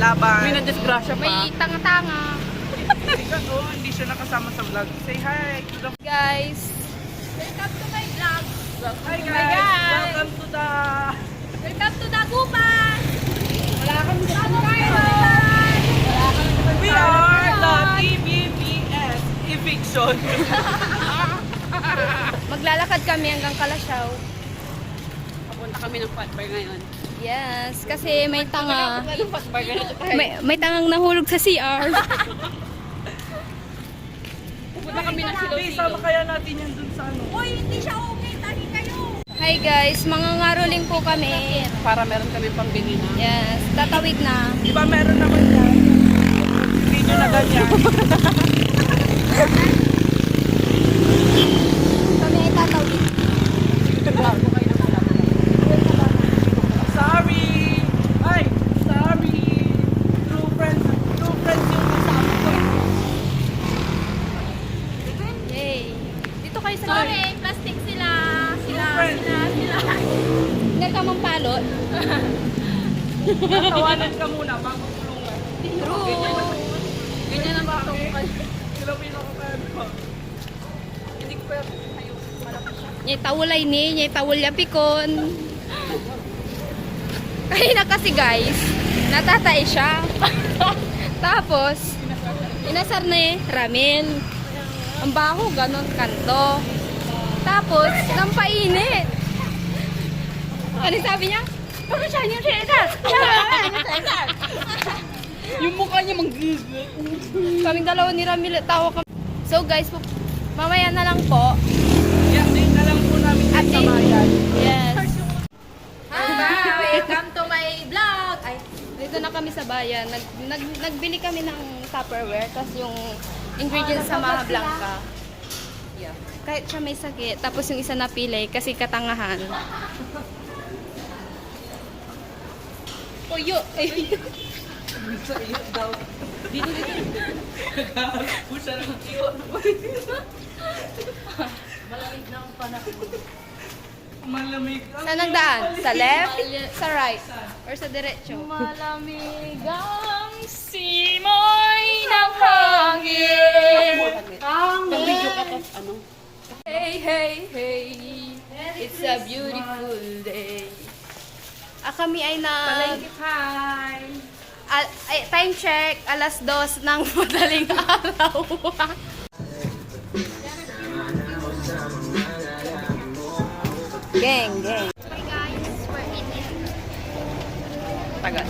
laban. May nadisgrasya pa. May tanga-tanga. Hindi siya nakasama sa vlog. Say hi to the... Guys, welcome to my vlog. Hi guys! Welcome to the... Welcome to Dagupan. Wala kami sa We are the TBBS Eviction. Maglalakad kami hanggang Kalasyaw. Papunta kami ng Fatbar ngayon. Yes, kasi may tanga. Fatbar ganito. May tangang nahulog sa CR. Pupunta kami ng Please, Silo-Silo. sama kaya natin yan dun sa ano. Hi guys, mga ngaroling po kami. Para meron kami pambili na. Yes, tatawid na. Di ba meron naman yan? Video na ganyan. Kami ay tatawid. Sorry! Ay! Sorry! True friends yung kasama ko. Yay. Dito kayo sa Sorry, plastic sila. Sila. Hindi ka mampalot. Tawanan ka muna bago tulungan. True. Ganyan ang baka ko. Sila pinakakain ko. Hindi ko pa kayo. Nyay tawulay ni, nyay tawulya pikon. Kanina kasi guys, natatay siya. Tapos, inasar na ramen. Ang baho, ganon kanto. Tapos, nampainit. Ano sabi niya? Parang siya yung sinitas. Yung mukha niya manggigil. Kaming dalawa ni Ramil, tawa kami. So guys, mamaya na lang po. I-update na lang po namin kayo sa bayan. Yes. Hi, welcome to my vlog. Ay, Dito na kami sa bayan. Nagbili kami ng Tupperware. Tapos yung ingredients sa Maha Blanca. Yeah. Kahit siya may sakit. Tapos yung isa napili kasi katangahan. Puyo. Ay. Sa iyo daw. Dito. Nag-aalpo siya ng iyo. Malamig na ang panahon. Malamig. Saan nagdaan? Sa left? Sa right? Or sa diretso? malamig ang simoy ng hangin. Pag-video ka tapos ano? Hey, hey, hey. It's a beautiful day. Kami ay na... Hi! time check, 2:00 ng madaling araw. Gang, gang. Hi guys, we're eating. Taga.